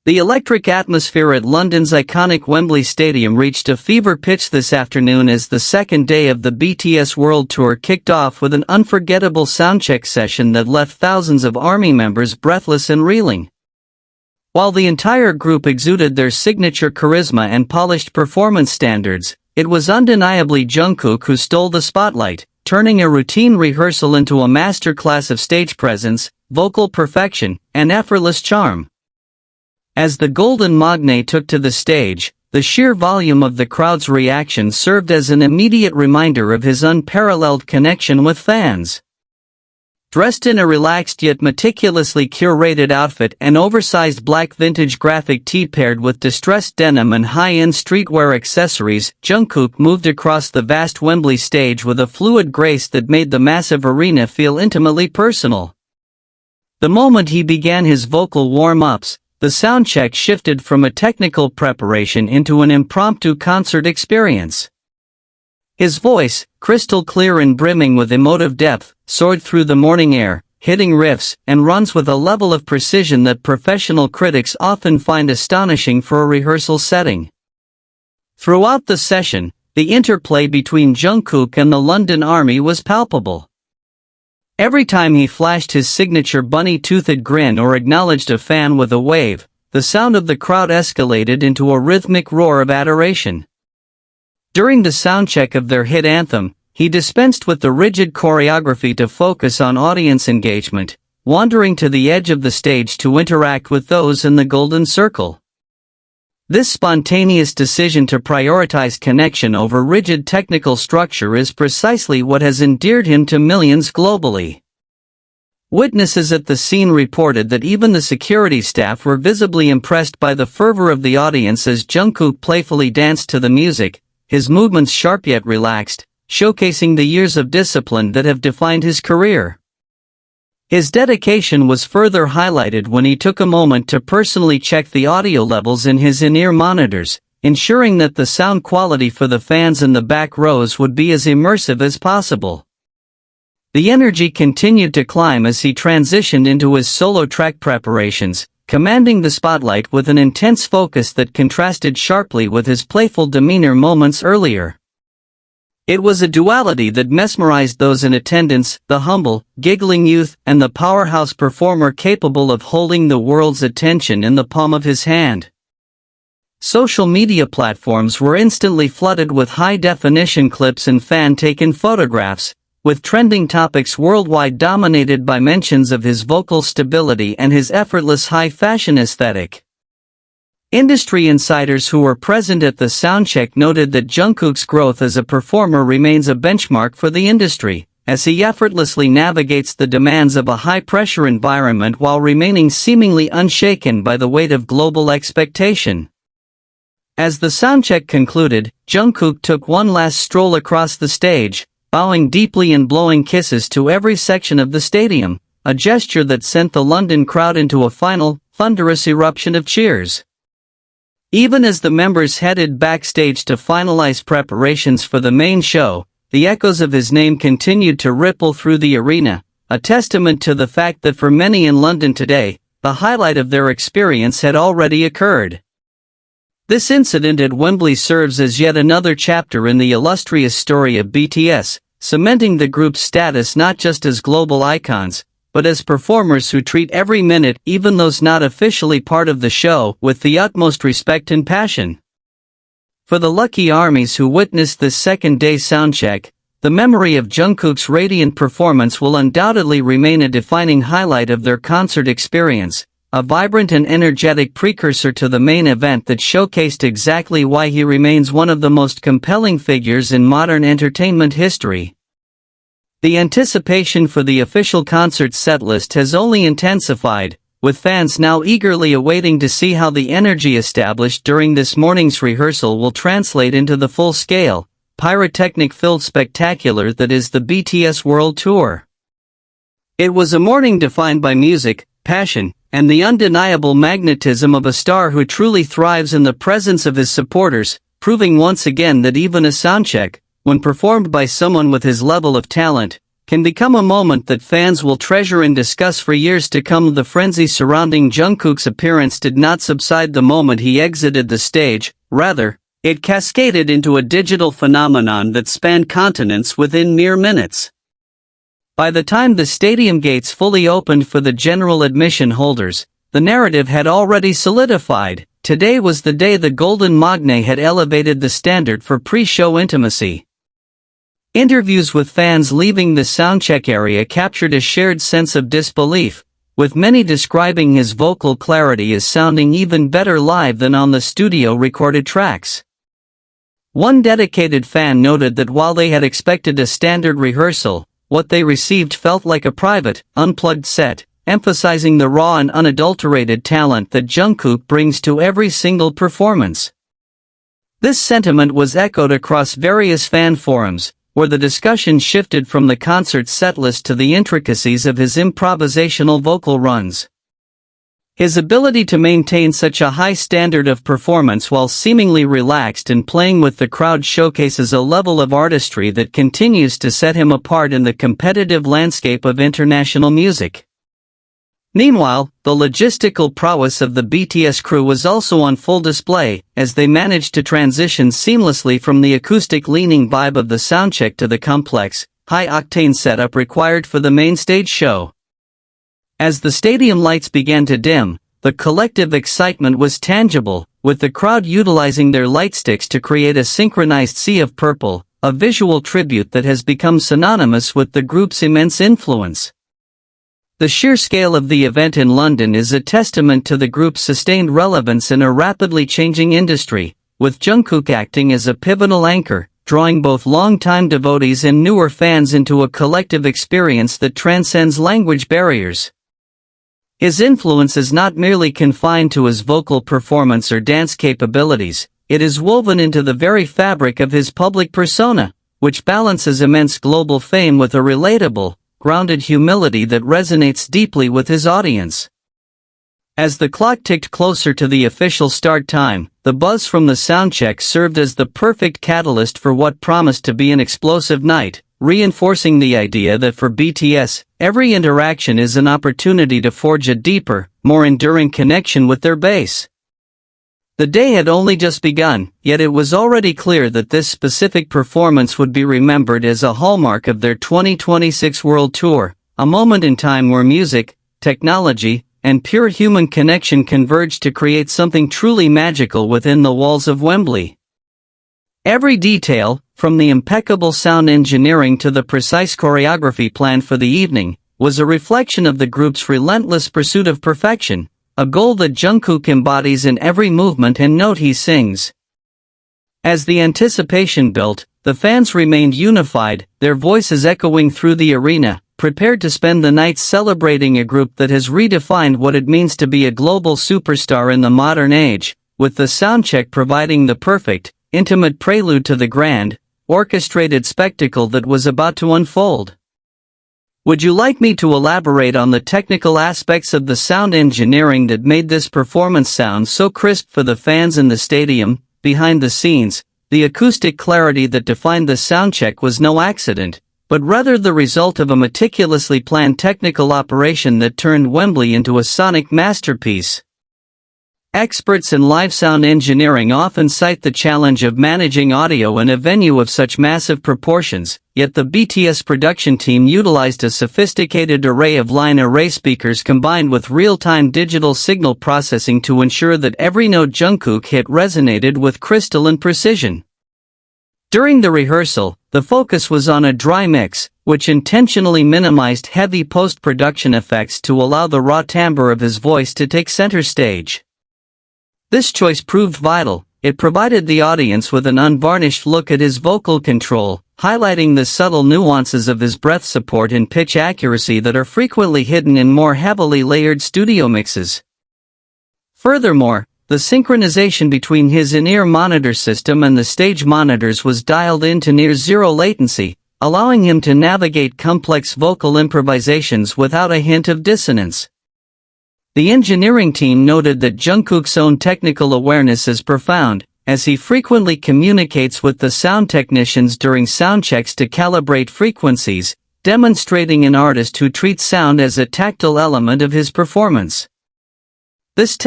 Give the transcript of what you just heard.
The electric atmosphere at London's iconic Wembley Stadium reached a fever pitch this afternoon as the second day of the BTS World Tour kicked off with an unforgettable soundcheck session that left thousands of ARMY members breathless and reeling. While the entire group exuded their signature charisma and polished performance standards, it was undeniably Jungkook who stole the spotlight, turning a routine rehearsal into a masterclass of stage presence, vocal perfection, and effortless charm. As the Golden Magne took to the stage, the sheer volume of the crowd's reaction served as an immediate reminder of his unparalleled connection with fans. Dressed in a relaxed yet meticulously curated outfit, an oversized black vintage graphic tee paired with distressed denim and high-end streetwear accessories, Jungkook moved across the vast Wembley stage with a fluid grace that made the massive arena feel intimately personal. The moment he began his vocal warm-ups, the soundcheck shifted from a technical preparation into an impromptu concert experience. His voice, crystal clear and brimming with emotive depth, soared through the morning air, hitting riffs and runs with a level of precision that professional critics often find astonishing for a rehearsal setting. Throughout the session, the interplay between Jungkook and the London ARMY was palpable. Every time he flashed his signature bunny-toothed grin or acknowledged a fan with a wave, the sound of the crowd escalated into a rhythmic roar of adoration. During the soundcheck of their hit anthem, he dispensed with the rigid choreography to focus on audience engagement, wandering to the edge of the stage to interact with those in the golden circle. This spontaneous decision to prioritize connection over rigid technical structure is precisely what has endeared him to millions globally. Witnesses at the scene reported that even the security staff were visibly impressed by the fervor of the audience as Jungkook playfully danced to the music, his movements sharp yet relaxed, showcasing the years of discipline that have defined his career. His dedication was further highlighted when he took a moment to personally check the audio levels in his in-ear monitors, ensuring that the sound quality for the fans in the back rows would be as immersive as possible. The energy continued to climb as he transitioned into his solo track preparations, commanding the spotlight with an intense focus that contrasted sharply with his playful demeanor moments earlier. It was a duality that mesmerized those in attendance, the humble, giggling youth and the powerhouse performer capable of holding the world's attention in the palm of his hand. Social media platforms were instantly flooded with high-definition clips and fan-taken photographs, with trending topics worldwide dominated by mentions of his vocal stability and his effortless high-fashion aesthetic. Industry insiders who were present at the soundcheck noted that Jungkook's growth as a performer remains a benchmark for the industry, as he effortlessly navigates the demands of a high-pressure environment while remaining seemingly unshaken by the weight of global expectation. As the soundcheck concluded, Jungkook took one last stroll across the stage, bowing deeply and blowing kisses to every section of the stadium, a gesture that sent the London crowd into a final, thunderous eruption of cheers. Even as the members headed backstage to finalize preparations for the main show, the echoes of his name continued to ripple through the arena, a testament to the fact that for many in London today, the highlight of their experience had already occurred. This incident at Wembley serves as yet another chapter in the illustrious story of BTS, cementing the group's status not just as global icons, but as performers who treat every minute, even those not officially part of the show, with the utmost respect and passion. For the lucky ARMYs who witnessed this second-day soundcheck, the memory of Jungkook's radiant performance will undoubtedly remain a defining highlight of their concert experience, a vibrant and energetic precursor to the main event that showcased exactly why he remains one of the most compelling figures in modern entertainment history. The anticipation for the official concert setlist has only intensified, with fans now eagerly awaiting to see how the energy established during this morning's rehearsal will translate into the full-scale, pyrotechnic-filled spectacular that is the BTS World Tour. It was a morning defined by music, passion, and the undeniable magnetism of a star who truly thrives in the presence of his supporters, proving once again that even a soundcheck, when performed by someone with his level of talent, can become a moment that fans will treasure and discuss for years to come. The frenzy surrounding Jungkook's appearance did not subside the moment he exited the stage, rather, it cascaded into a digital phenomenon that spanned continents within mere minutes. By the time the stadium gates fully opened for the general admission holders, the narrative had already solidified. Today was the day the Golden Magne had elevated the standard for pre-show intimacy. Interviews with fans leaving the soundcheck area captured a shared sense of disbelief, with many describing his vocal clarity as sounding even better live than on the studio-recorded tracks. One dedicated fan noted that while they had expected a standard rehearsal, what they received felt like a private, unplugged set, emphasizing the raw and unadulterated talent that Jungkook brings to every single performance. This sentiment was echoed across various fan forums, where the discussion shifted from the concert setlist to the intricacies of his improvisational vocal runs. His ability to maintain such a high standard of performance while seemingly relaxed and playing with the crowd showcases a level of artistry that continues to set him apart in the competitive landscape of international music. Meanwhile, the logistical prowess of the BTS crew was also on full display, as they managed to transition seamlessly from the acoustic-leaning vibe of the soundcheck to the complex, high-octane setup required for the main stage show. As the stadium lights began to dim, the collective excitement was tangible, with the crowd utilizing their lightsticks to create a synchronized sea of purple, a visual tribute that has become synonymous with the group's immense influence. The sheer scale of the event in London is a testament to the group's sustained relevance in a rapidly changing industry, with Jungkook acting as a pivotal anchor, drawing both long-time devotees and newer fans into a collective experience that transcends language barriers. His influence is not merely confined to his vocal performance or dance capabilities, it is woven into the very fabric of his public persona, which balances immense global fame with a relatable, grounded humility that resonates deeply with his audience. As the clock ticked closer to the official start time, the buzz from the soundcheck served as the perfect catalyst for what promised to be an explosive night, reinforcing the idea that for BTS, every interaction is an opportunity to forge a deeper, more enduring connection with their base. The day had only just begun, yet it was already clear that this specific performance would be remembered as a hallmark of their 2026 World Tour, a moment in time where music, technology, and pure human connection converged to create something truly magical within the walls of Wembley. Every detail, from the impeccable sound engineering to the precise choreography planned for the evening, was a reflection of the group's relentless pursuit of perfection, a goal that Jungkook embodies in every movement and note he sings. As the anticipation built, the fans remained unified, their voices echoing through the arena, prepared to spend the night celebrating a group that has redefined what it means to be a global superstar in the modern age, with the soundcheck providing the perfect, intimate prelude to the grand, orchestrated spectacle that was about to unfold. Would you like me to elaborate on the technical aspects of the sound engineering that made this performance sound so crisp for the fans in the stadium? Behind the scenes, the acoustic clarity that defined the soundcheck was no accident, but rather the result of a meticulously planned technical operation that turned Wembley into a sonic masterpiece. Experts in live sound engineering often cite the challenge of managing audio in a venue of such massive proportions, yet the BTS production team utilized a sophisticated array of line array speakers combined with real-time digital signal processing to ensure that every note Jungkook hit resonated with crystalline precision. During the rehearsal, the focus was on a dry mix, which intentionally minimized heavy post-production effects to allow the raw timbre of his voice to take center stage. This choice proved vital. It provided the audience with an unvarnished look at his vocal control, highlighting the subtle nuances of his breath support and pitch accuracy that are frequently hidden in more heavily layered studio mixes. Furthermore, the synchronization between his in-ear monitor system and the stage monitors was dialed in to near zero latency, allowing him to navigate complex vocal improvisations without a hint of dissonance. The engineering team noted that Jungkook's own technical awareness is profound, as he frequently communicates with the sound technicians during soundchecks to calibrate frequencies, demonstrating an artist who treats sound as a tactile element of his performance. This